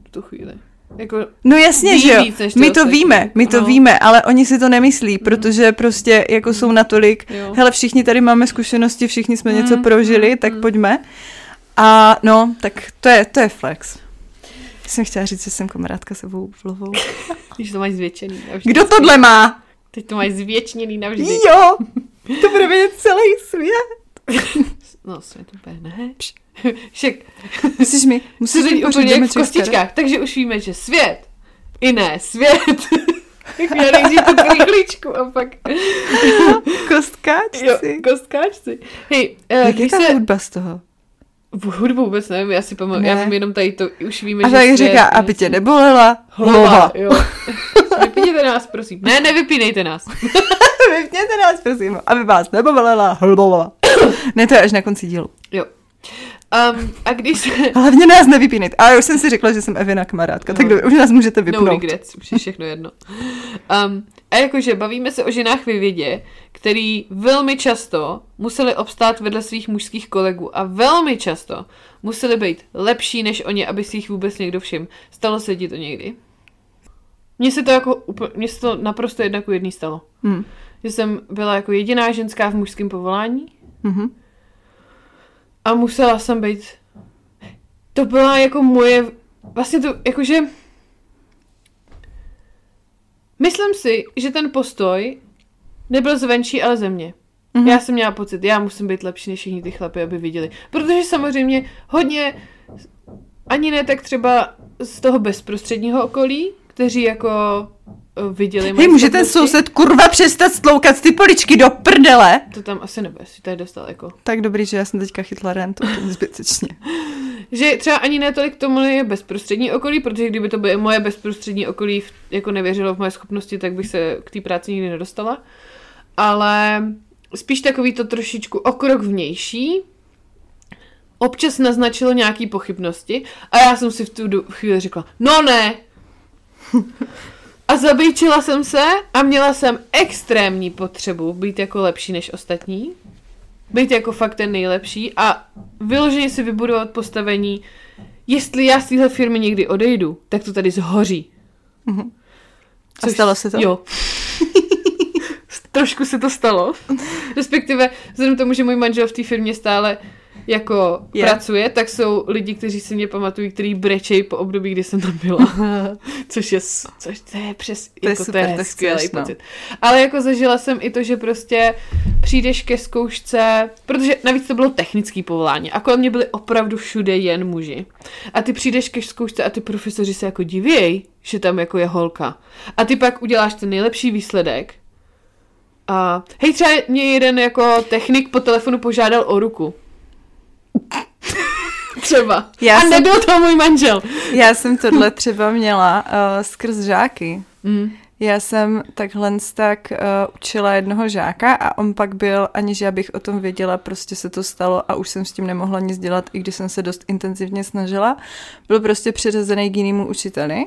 V tu chvíli. Jako no jasně, že jo, my to víme, ale oni si to nemyslí, protože prostě jako jsou natolik, hele, všichni tady máme zkušenosti, všichni jsme něco prožili, tak pojďme. A no, tak to je flex. Jsem chtěla říct, že jsem kamarádka sebou vlovou. Když to máš zvětšený navždy. Kdo tohle má? Teď to máš zvětšený navždy. Jo, to bude vidět celý svět. No, svět úplně ne. Však musíš mi úplně jak v kostičkách, takže už víme, že svět i ne svět. Jak měla nejdřív tu krychličku a pak... Kostkáčci. Jo, kostkáčci. Hej, jak je ta hudba z toho? Hudbu vůbec nevím, já si pamatuju, já vím jenom tady to, už víme, a že svět... A tak říká, aby tě nebolela hlava. Jo. Vypíněte nás, prosím. Ne, nevypínejte nás. Vypněte nás, prosím, aby vás nebolela hlava. Ne, to je až na konci dílu. Jo. A když se... Hlavně nás nevypínejte. A já už jsem si řekla, že jsem Evina kamarádka, tak už nás můžete vypnout. No regrets, už je všechno jedno. A jakože bavíme se o ženách ve vědě, který velmi často museli obstát vedle svých mužských kolegů a velmi často museli být lepší než oni, aby si jich vůbec někdo všiml. Stalo se ti to někdy? Mně se to naprosto jedna ku jedný stalo. Že jsem byla jako jediná ženská v mužském povolání. A musela jsem být... To byla jako moje... Vlastně to, jakože... Myslím si, že ten postoj nebyl zvenčí, ale ze mě. Já jsem měla pocit, já musím být lepší než všichni ty chlapy, aby viděli. Protože samozřejmě hodně... Ani ne tak třeba z toho bezprostředního okolí, kteří jako... viděli. Hej, může ten soused kurva přestat stloukat ty poličky do prdele? To tam asi nebude, si tady dostal jako. Tak dobrý, že já jsem teďka chytla rent, zbytečně. Že třeba ani ne tolik tomu je bezprostřední okolí, protože kdyby to bylo moje bezprostřední okolí jako nevěřilo v moje schopnosti, tak bych se k té práci nikdy nedostala. Ale spíš takový to trošičku o krok vnější. Občas naznačilo nějaký pochybnosti a já jsem si v tu chvíli řekla, no ne! A zabejčila jsem se a měla jsem extrémní potřebu být jako lepší než ostatní. Být jako fakt ten nejlepší a vyloženě si vybudovat postavení, jestli já z téhle firmy někdy odejdu, tak to tady zhoří. A stalo se to? Jo. Trošku se to stalo. Respektive, vzhledem tomu, že můj manžel v té firmě stále jako pracuje, tak jsou lidi, kteří si mě pamatují, kteří brečejí po období, kdy jsem tam byla. Což to je přes, to jako super, to je skvělý pocit. Ale jako zažila jsem i to, že prostě přijdeš ke zkoušce, protože navíc to bylo technický povolání a kolem mě byli opravdu všude jen muži. A ty přijdeš ke zkoušce a ty profesoři se jako divějí, že tam jako je holka. A ty pak uděláš ten nejlepší výsledek. A hej, třeba mě jeden jako technik po telefonu požádal o ruku. Třeba. A nebyl to můj manžel. Já jsem tohle třeba měla skrz žáky. Já jsem takhle učila jednoho žáka a on pak byl, aniž já bych o tom věděla, prostě se to stalo a už jsem s tím nemohla nic dělat, i když jsem se dost intenzivně snažila. Byl prostě přiřazený k jinému učiteli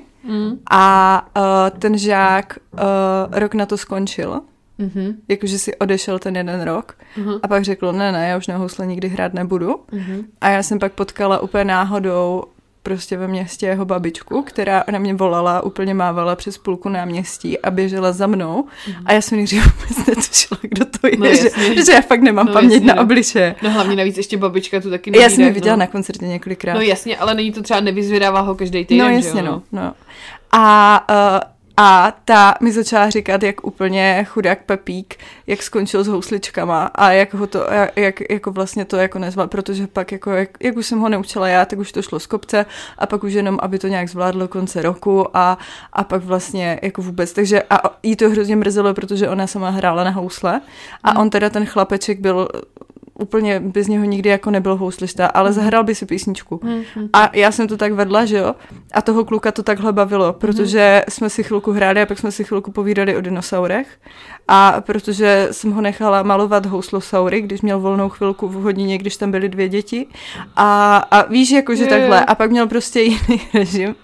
a ten žák rok na to skončil. Jakože si odešel ten jeden rok a pak řekl, ne, já už na housle nikdy hrát nebudu. A já jsem pak potkala úplně náhodou prostě ve městě jeho babičku, která na mě volala, úplně mávala přes půlku náměstí a běžela za mnou a já jsem nejdřív vůbec netušila, kdo to je, no, že já fakt nemám paměť na obličeje. No hlavně navíc ještě babička tu taky nevídá. Já jsem ji viděla na koncertě několikrát. No jasně, ale není to třeba nevyzvědává ho každý týden, no jasně, no. A ta mi začala říkat, jak úplně chudák Pepík, jak skončil s housličkama a jak ho to, jak jako vlastně to jako nezval, protože pak jako, jak už jsem ho neučila já, tak už to šlo z kopce a pak už jenom, aby to nějak zvládlo konce roku a pak vlastně jako vůbec, takže a jí to hrozně mrzelo, protože ona sama hrála na housle a on teda ten chlapeček byl úplně bez něho nikdy jako nebyl houslista, ale zahrál by si písničku. A já jsem to tak vedla, že jo? A toho kluka to takhle bavilo, protože jsme si chvilku hráli a pak jsme si chvilku povídali o dinosaurech. A protože jsem ho nechala malovat houslosaury, když měl volnou chvilku v hodině, když tam byly 2 děti. A víš, jakože takhle. A pak měl prostě jiný režim.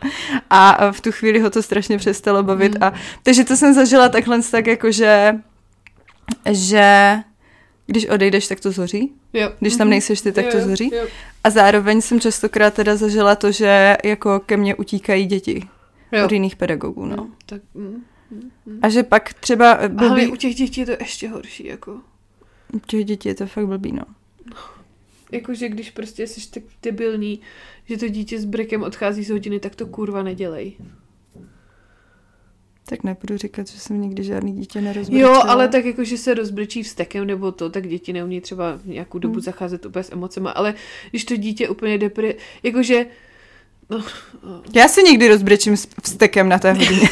A v tu chvíli ho to strašně přestalo bavit. Takže to jsem zažila takhle tak jakože že když odejdeš, tak to zhoří. Jo. Když tam nejseš ty, tak to zhoří. Jo. A zároveň jsem častokrát teda zažila to, že jako ke mně utíkají děti od jiných pedagogů, no. Tak, A že pak třeba ale u těch dětí je to ještě horší, jako. U těch dětí je to fakt blbý, no. Jakože když prostě jsi tak debilní, že to dítě s brekem odchází z hodiny, tak to kurva nedělej. Tak nebudu říkat, že jsem nikdy žádný dítě nerozbrečela. Jo, ale tak jako, že se rozbrečí vztekem nebo to, tak děti neumí třeba nějakou dobu zacházet úplně s emocema, ale když to dítě úplně jakože... No. Já se někdy rozbrečím s vztekem na té hodině.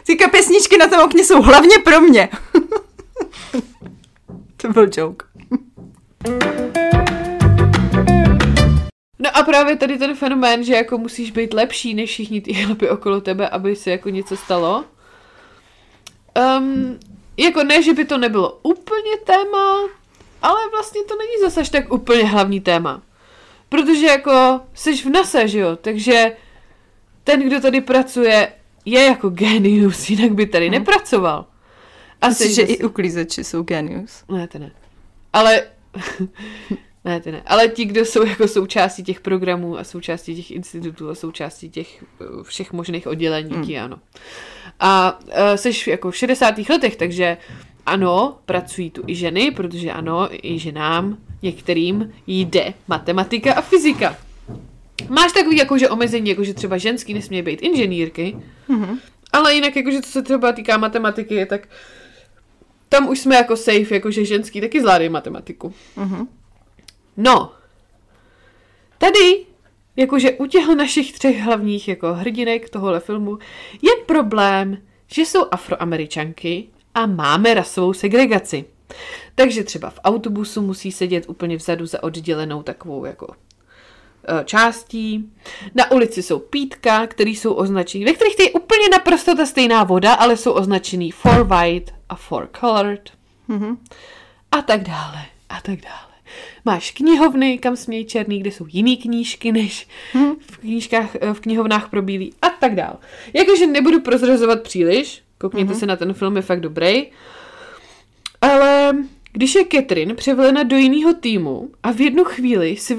Ty kapesničky na tom okně jsou hlavně pro mě. To byl joke. No a právě tady ten fenomén, že jako musíš být lepší než všichni ty chlapi okolo tebe, aby se jako něco stalo. Jako ne, že by to nebylo úplně téma, ale vlastně to není zase až tak úplně hlavní téma. Protože jako jsi v NASA, že jo, takže ten, kdo tady pracuje, je jako genius, jinak by tady nepracoval. Myslím, že i uklízeči jsou genius. Ne, to ne. Ale... Ne, ty ne. Ale ti, kdo jsou jako součástí těch programů a součástí těch institutů a součástí těch všech možných oddělení, ti ano. A seš jako v 60. letech, takže ano, pracují tu i ženy, protože ano, i ženám, některým jde matematika a fyzika. Máš takový jakože omezení, jakože třeba ženský nesmí být inženýrky, ale jinak jakože co se třeba týká matematiky, tak tam už jsme jako safe, jakože ženský taky zvládají matematiku. No, tady, jakože u těch našich 3 hlavních jako hrdinek tohohle filmu, je problém, že jsou Afroameričanky a máme rasovou segregaci. Takže třeba v autobusu musí sedět úplně vzadu za oddělenou takovou jako částí. Na ulici jsou pítka, které jsou označený, ve kterých je úplně naprosto ta stejná voda, ale jsou označený for white a for colored. A tak dále, a tak dále. Máš knihovny, kam smějí černý, kde jsou jiný knížky, než v knihovnách pro bílý a tak dále. Jakože nebudu prozrazovat příliš, koukněte se na ten film, je fakt dobrý. Ale když je Catherine převelena do jiného týmu a v jednu chvíli si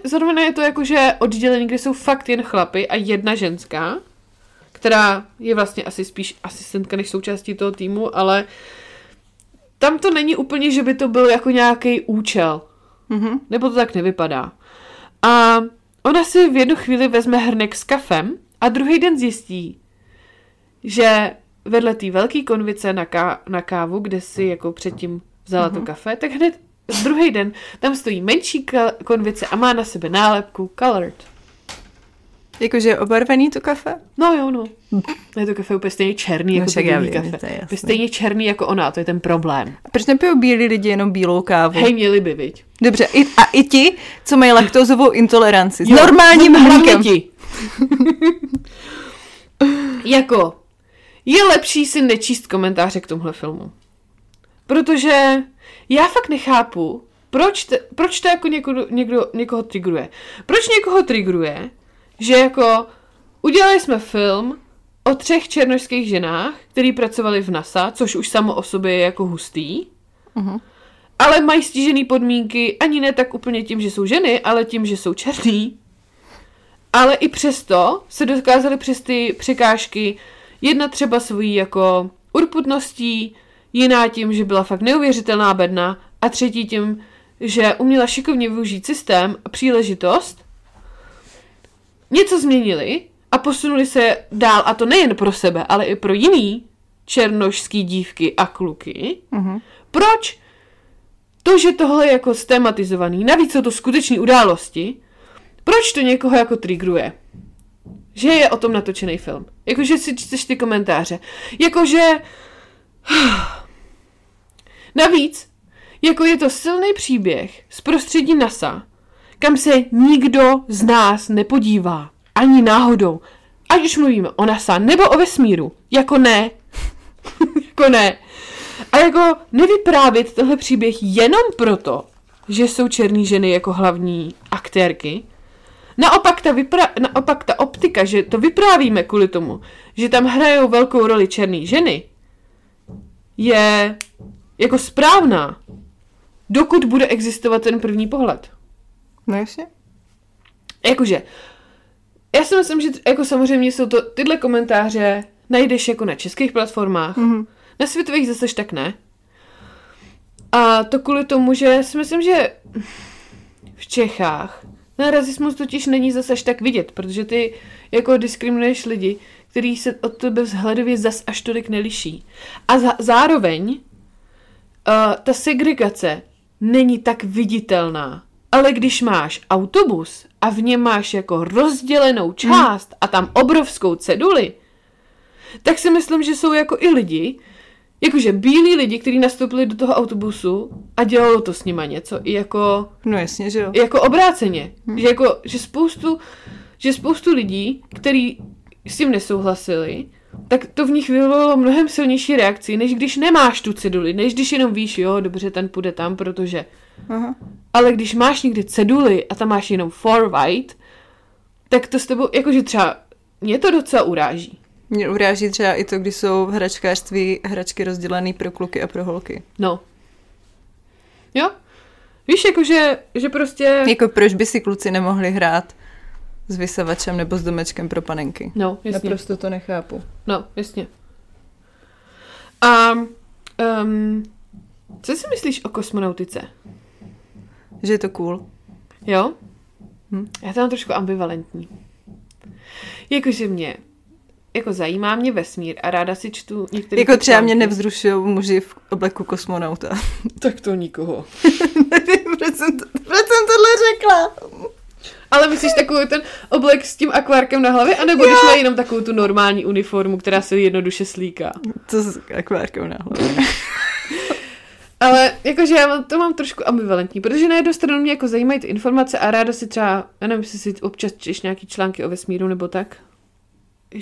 zrovna je to jakože oddělení, kde jsou fakt jen chlapy a jedna ženská, která je vlastně asi spíš asistentka než součástí toho týmu, ale tam to není úplně, že by to byl jako nějaký účel. Nebo to tak nevypadá. A ona si v jednu chvíli vezme hrnek s kafem a druhý den zjistí, že vedle té velké konvice na kávu, kde si jako předtím vzala to kafe, tak hned druhý den tam stojí menší konvice a má na sebe nálepku colored. Jakože je obarvený to kafe? No jo, no. Je to kafe úplně stejně černý, jako to bílý kafe. Stejně černý jako ona, to je ten problém. A proč nepijou bílí lidi jenom bílou kávu? Hej, měli by, viď? Dobře, i ti, co mají laktózovou intoleranci. S normálním mlíkem. Jako, je lepší si nečíst komentáře k tomuhle filmu. Protože já fakt nechápu, proč to jako někoho triggeruje. Proč někoho triggeruje, že jako udělali jsme film o 3 černošských ženách, který pracovali v NASA, což už samo o sobě je jako hustý, ale mají stížený podmínky ani ne tak úplně tím, že jsou ženy, ale tím, že jsou černý. Ale i přesto se dokázali přes ty překážky jedna třeba svojí jako urputností, jiná tím, že byla fakt neuvěřitelná bedna a třetí tím, že uměla šikovně využít systém a příležitost, něco změnili a posunuli se dál, a to nejen pro sebe, ale i pro jiný černošský dívky a kluky. Proč? To, že tohle je jako stématizovaný, navíc jsou to skutečné události, proč to někoho jako triggeruje? Že je o tom natočený film. Jakože si čteš ty komentáře. Jakože... Navíc, Jako je to silný příběh z prostředí NASA, kam se nikdo z nás nepodívá. Ani náhodou. Ať už mluvíme o NASA nebo o vesmíru. Jako ne. Jako ne. A jako nevyprávět tenhle příběh jenom proto, že jsou černý ženy jako hlavní aktérky. Naopak ta optika, že to vyprávíme kvůli tomu, že tam hrajou velkou roli černý ženy, je jako správná, dokud bude existovat ten první pohled. No jasně. Jakože, já si myslím, že jako samozřejmě jsou to tyhle komentáře najdeš jako na českých platformách, na světových zase tak ne. A to kvůli tomu, že si myslím, že v Čechách ten rasismus totiž není zase tak vidět, protože ty jako diskriminuješ lidi, kteří se od tebe vzhledově zas až tolik neliší. A zároveň ta segregace není tak viditelná. Ale když máš autobus a v něm máš jako rozdělenou část a tam obrovskou ceduli, tak si myslím, že jsou jako i lidi, jakože bílí lidi, kteří nastoupili do toho autobusu a dělalo to s nima něco i jako... No jasně, že jo. Jako obráceně. Že spoustu lidí, kteří s tím nesouhlasili, tak to v nich vyvolalo mnohem silnější reakci, než když nemáš tu ceduli, než když jenom víš, jo, dobře, ten půjde tam, protože... Aha. Ale když máš někdy ceduli a tam máš jenom for white, tak to s tebou, jakože třeba mě to docela uráží. Mě uráží třeba i to, když jsou v hračkářství hračky rozdělené pro kluky a pro holky. No. Jo? Víš, jakože že prostě... Jako proč by si kluci nemohli hrát s vysavačem nebo s domečkem pro panenky? No, jasně. Naprosto to nechápu. No, jasně. A co si myslíš o kosmonautice? Že je to cool. Jo? Já to mám trošku ambivalentní. Jakože mě jako zajímá mě vesmír a ráda si čtu některé... Jako třeba mě nevzrušují muži v obleku kosmonauta. Tak to nikoho. Proč jsem tohle řekla? Ale myslíš takový ten oblek s tím akvárkem na hlavě, anebo když má jenom takovou tu normální uniformu, která se jednoduše slíká? To s akvárkem na hlavě. Ale jakože já to mám trošku ambivalentní, protože na jednu stranu mě jako zajímají ty informace a ráda si třeba, já nevím, jestli si občas čteš nějaký články o vesmíru nebo tak.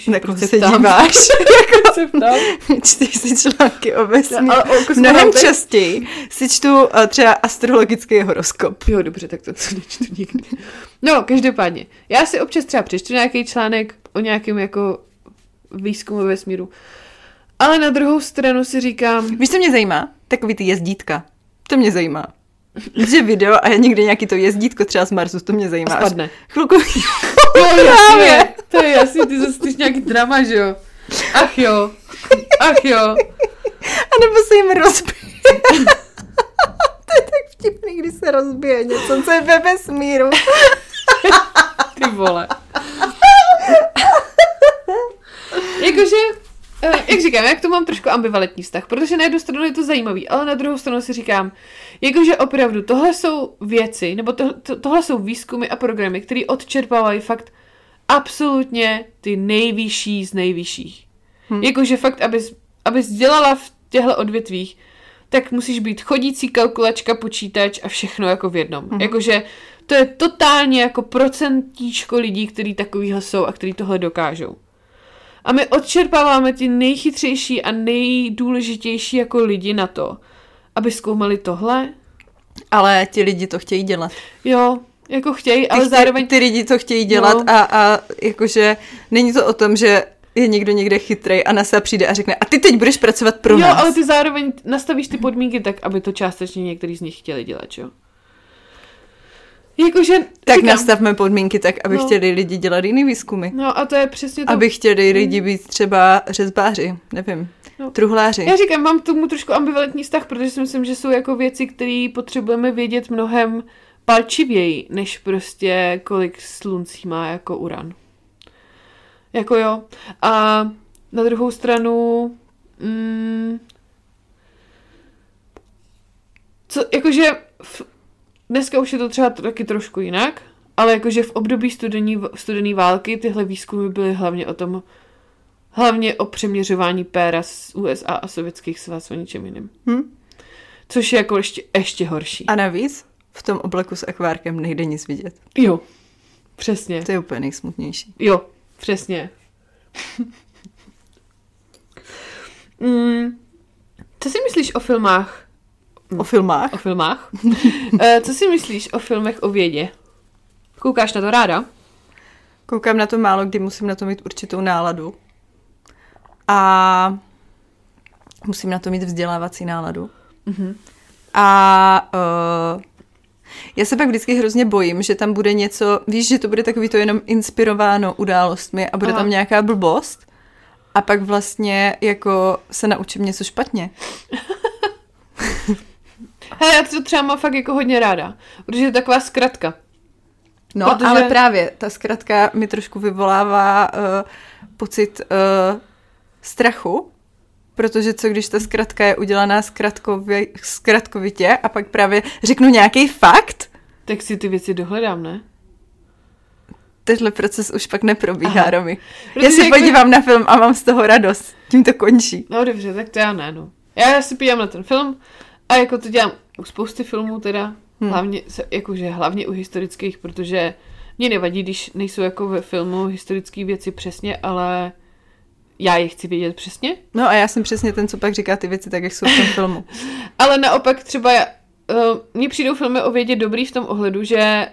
Jako se díváš. Jako se ptám. Čteš si články o vesmíru. Mnohem častěji si čtu třeba astrologický horoskop. Jo, dobře, tak to nečtu nikdy. No, každopádně. Já si občas třeba přečtu nějaký článek o nějakém jako výzkumu vesmíru. Ale na druhou stranu si říkám... Víš, co mě zajímá? Takový ty jezdítka. To mě zajímá. Že video a někde nějaký to jezdítko třeba z Marsu, to mě zajímá. A spadne. Chvilku. To je jasný, ty zase chceš nějaký drama, že jo? Ach jo. A nebo se jim rozbije. To je tak vtipný, když se rozbije něco, co je ve vesmíru. Ty vole. Jakože, jak říkám, jak to mám trošku ambivalentní vztah, protože na jednu stranu je to zajímavý, ale na druhou stranu si říkám, jakože opravdu tohle jsou věci, nebo tohle jsou výzkumy a programy, které odčerpávají fakt absolutně ty nejvyšší z nejvyšších. Jakože fakt, abys dělala v těchto odvětvích, tak musíš být chodící kalkulačka, počítač a všechno jako v jednom. Jakože to je totálně jako procentíčko lidí, kteří takovýhle jsou a kteří tohle dokážou. A my odčerpáváme ty nejchytřejší a nejdůležitější jako lidi na to, aby zkoumali tohle. Ale ti lidi to chtějí dělat. Jo, jako chtějí, ale zároveň... Ty lidi to chtějí dělat a jakože není to o tom, že je někdo někde chytrej a NASA přijde a řekne a ty teď budeš pracovat pro nás. Jo, ale ty zároveň nastavíš ty podmínky tak, aby to částečně některý z nich chtěli dělat, jo? Jakože, tak říkám, nastavme podmínky tak, aby chtěli lidi dělat jiný výzkumy. No a to je přesně to. Aby chtěli lidi být třeba řezbáři, nevím, truhláři. Já říkám, mám k tomu trošku ambivalentní vztah, protože si myslím, že jsou jako věci, které potřebujeme vědět mnohem palčivěji, než prostě kolik sluncí má jako uran. Jako jo. A na druhou stranu jakože dneska už je to třeba taky trošku jinak, ale jakože v období studené války tyhle výzkumy byly hlavně o přeměřování péra z USA a Sovětských svazů, o ničem jiným. Což je jako ještě horší. A navíc v tom obleku s akvárkem nejde nic vidět. Jo, přesně. To je úplně nejsmutnější. Jo, přesně. Co si myslíš o filmách? O filmách? O filmách. Co si myslíš o filmech o vědě? Koukáš na to ráda? Koukám na to málo, kdy musím na to mít určitou náladu. A musím na to mít vzdělávací náladu. Mm-hmm. A já se pak vždycky hrozně bojím, že tam bude něco, víš, že to bude takový to jenom inspirováno událostmi a bude tam nějaká blbost a pak vlastně jako se naučím něco špatně. Hele, já to třeba mám fakt jako hodně ráda, protože je taková zkratka. No, protože... ale právě ta zkratka mi trošku vyvolává pocit strachu, protože co když ta zkratka je udělaná zkratkovitě a pak právě řeknu nějaký fakt? Tak si ty věci dohledám, ne? Tenhle proces už pak neprobíhá, Romy. Já se podívám na film a mám z toho radost. Tím to končí. No dobře, tak to já ne, no. Já si podívám na ten film a jako to dělám u spousty filmů teda, hlavně u historických, protože mě nevadí, když nejsou jako ve filmu historické věci přesně, ale já je chci vědět přesně. No a já jsem přesně ten, co pak říká ty věci tak, jak jsou v tom filmu. Ale naopak třeba mně přijdou filmy o vědě dobrý v tom ohledu, že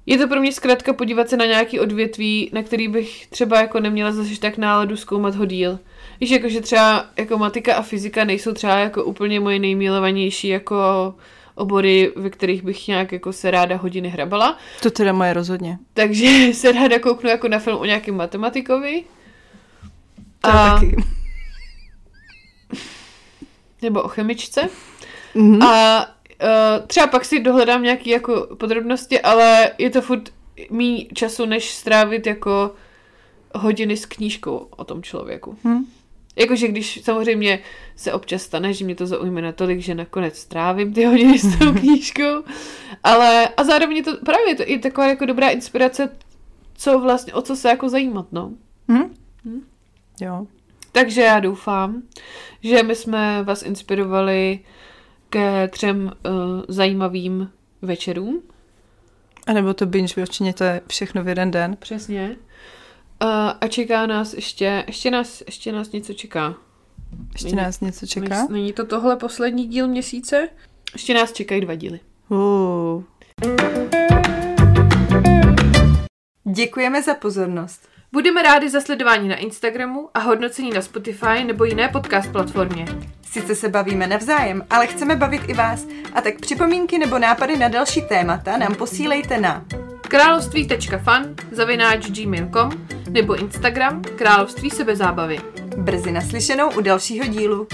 je to pro mě zkrátka podívat se na nějaký odvětví, na který bych třeba jako neměla zase tak náladu zkoumat ho díl. Víš, jakože třeba jako matika a fyzika nejsou třeba jako úplně moje nejmilovanější jako obory, ve kterých bych nějak jako se ráda hodiny hrabala. To teda moje rozhodně. Takže se ráda kouknu jako na film o nějakém matematikovi. To taky. Nebo o chemičce. Mm-hmm. A třeba pak si dohledám nějaké jako podrobnosti, ale je to furt méně času, než strávit jako hodiny s knížkou o tom člověku. Jakože když samozřejmě se občas stane, že mě to zaujme natolik, že nakonec strávím ty hodiny s tou knížkou, ale a zároveň je to právě to i taková jako dobrá inspirace, co vlastně, o co se jako zajímat, no. Jo. Takže já doufám, že my jsme vás inspirovali ke 3 zajímavým večerům. A nebo to binge watchně, to je všechno v jeden den. Přesně. A čeká nás ještě nás něco čeká. Nás něco čeká? Není to tohle poslední díl měsíce? Ještě nás čekají 2 díly. Děkujeme za pozornost. Budeme rádi za sledování na Instagramu a hodnocení na Spotify nebo jiné podcast platformě. Sice se bavíme navzájem, ale chceme bavit i vás. A tak připomínky nebo nápady na další témata nám posílejte na království.fan@gmail.com nebo Instagram Království sebezábavy. Brzy naslyšenou u dalšího dílu.